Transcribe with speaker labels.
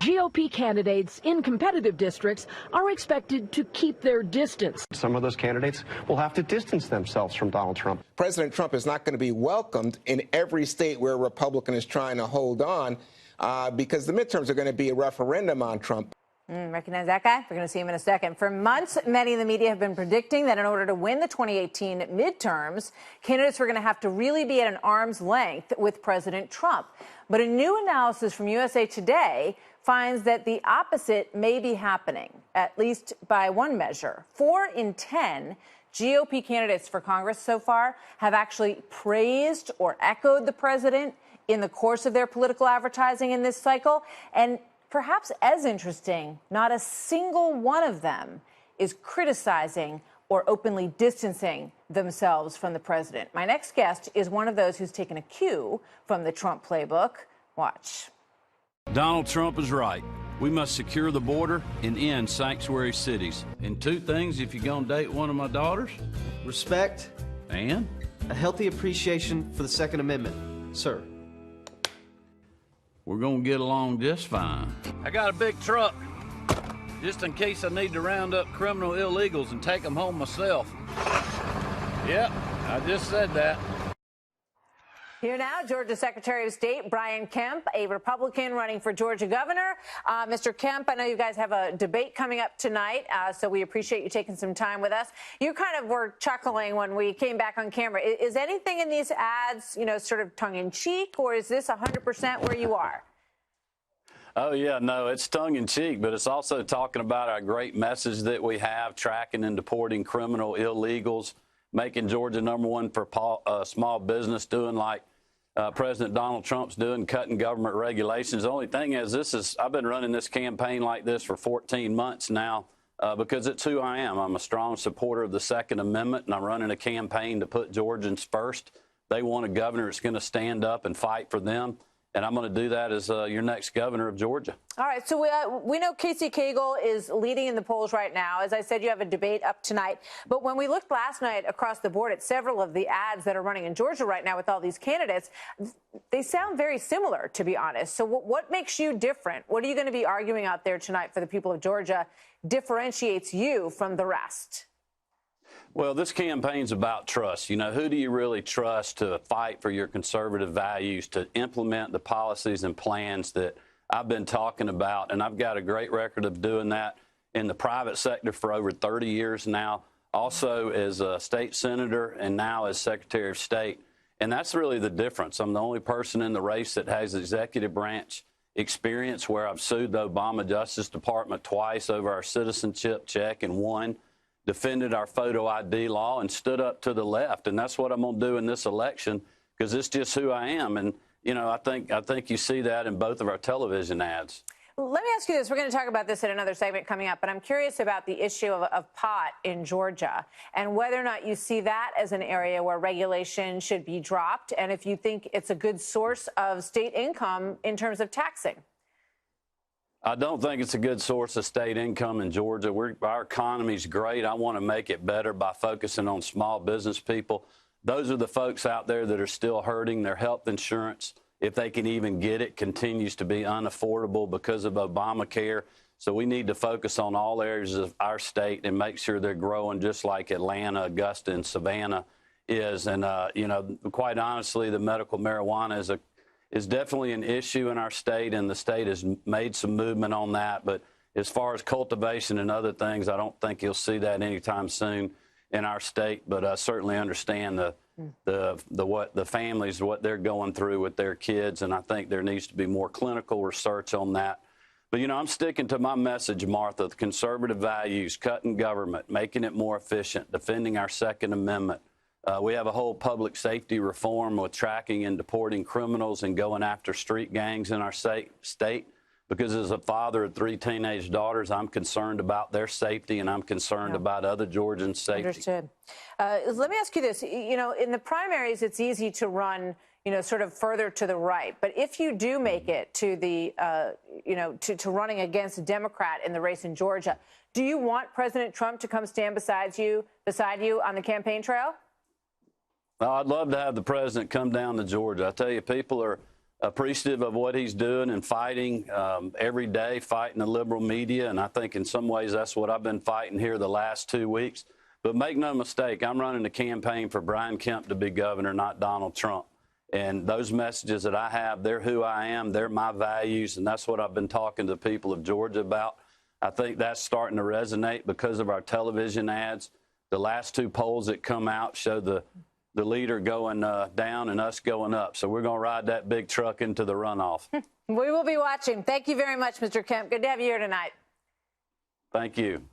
Speaker 1: GOP candidates in competitive districts are expected to keep their distance.
Speaker 2: Some of those candidates will have to distance themselves from Donald Trump.
Speaker 3: President Trump is not going to be welcomed in every state where a Republican is trying to hold on because the midterms are going to be a referendum on Trump.
Speaker 4: Recognize that guy? We're going to see him in a second. For months, many in the media have been predicting that in order to win the 2018 midterms, candidates were going to have to really be at an arm's length with President Trump. But a new analysis from USA Today finds that the opposite may be happening, at least by one measure. 4 in 10 GOP candidates for Congress so far have actually praised or echoed the president in the course of their political advertising in this cycle. And perhaps as interesting, not a single one of them is criticizing or openly distancing themselves from the president. My next guest is one of those who's taken a cue from the Trump playbook. Watch.
Speaker 5: Donald Trump is right. We must secure the border and end sanctuary cities. And 2 things if you're going to date one of my daughters.
Speaker 6: Respect.
Speaker 5: And?
Speaker 6: A healthy appreciation for the Second Amendment, sir.
Speaker 5: We're going to get along just fine. I got a big truck, just in case I need to round up criminal illegals and take them home myself. Yep, I just said that.
Speaker 4: Here now, Georgia Secretary of State Brian Kemp, a Republican running for Georgia governor. Mr. Kemp, I know you guys have a debate coming up tonight, so we appreciate you taking some time with us. You kind of were chuckling when we came back on camera. Is anything in these ads, you know, sort of tongue-in-cheek, or is this 100% where you are?
Speaker 5: Oh, yeah, no, it's tongue-in-cheek, but it's also talking about our great message that we have, tracking and deporting criminal illegals, making Georgia #1 for small business, doing like President Donald Trump's doing, cutting government regulations. The only thing is, I've been running this campaign like this for 14 months now because it's who I am. I'm a strong supporter of the Second Amendment, and I'm running a campaign to put Georgians first. They want a governor that's going to stand up and fight for them. And I'm going to do that as your next governor of Georgia. All
Speaker 4: right. So we know Casey Cagle is leading in the polls right now. As I said, you have a debate up tonight. But when we looked last night across the board at several of the ads that are running in Georgia right now with all these candidates, they sound very similar, to be honest. So what makes you different? What are you going to be arguing out there tonight for the people of Georgia differentiates you from the rest?
Speaker 5: Well, this campaign's about trust. You know, who do you really trust to fight for your conservative values, to implement the policies and plans that I've been talking about? And I've got a great record of doing that in the private sector for over 30 years now, also as a state senator and now as Secretary of State. And that's really the difference. I'm the only person in the race that has executive branch experience where I've sued the Obama Justice Department twice over our citizenship check and won, defended our photo ID law, and stood up to the left. And that's what I'm going to do in this election because it's just who I am. And, you know, I think you see that in both of our television ads.
Speaker 4: Let me ask you this. We're going to talk about this in another segment coming up, but I'm curious about the issue of pot in Georgia and whether or not you see that as an area where regulation should be dropped and if you think it's a good source of state income in terms of taxing.
Speaker 5: I don't think it's a good source of state income in Georgia. Our economy's great. I want to make it better by focusing on small business people. Those are the folks out there that are still hurting. Their health insurance, if they can even get it, continues to be unaffordable because of Obamacare. So we need to focus on all areas of our state and make sure they're growing just like Atlanta, Augusta, and Savannah is. And, you know, quite honestly, the medical marijuana is definitely an issue in our state, and the state has made some movement on that. But as far as cultivation and other things, I don't think you'll see that anytime soon in our state. But I certainly understand the families, what they're going through with their kids, and I think there needs to be more clinical research on that. But, you know, I'm sticking to my message, Martha, the conservative values, cutting government, making it more efficient, defending our Second Amendment. We have a whole public safety reform with tracking and deporting criminals and going after street gangs in our state. Because as a father of 3 teenage daughters, I'm concerned about their safety, and I'm concerned about other Georgians' safety.
Speaker 4: Understood. Let me ask you this. You know, in the primaries, it's easy to run, you know, sort of further to the right. But if you do make it to the, you know, to running against a Democrat in the race in Georgia, do you want President Trump to come stand beside you on the campaign trail?
Speaker 5: I'd love to have the president come down to Georgia. I tell you, people are appreciative of what he's doing and fighting every day, fighting the liberal media. And I think in some ways that's what I've been fighting here the last 2 weeks. But make no mistake, I'm running the campaign for Brian Kemp to be governor, not Donald Trump. And those messages that I have, they're who I am, they're my values, and that's what I've been talking to the people of Georgia about. I think that's starting to resonate because of our television ads. The last 2 polls that come out show the leader going down and us going up. So we're going to ride that big truck into the runoff.
Speaker 4: We will be watching. Thank you very much, Mr. Kemp. Good to have you here tonight.
Speaker 5: Thank you.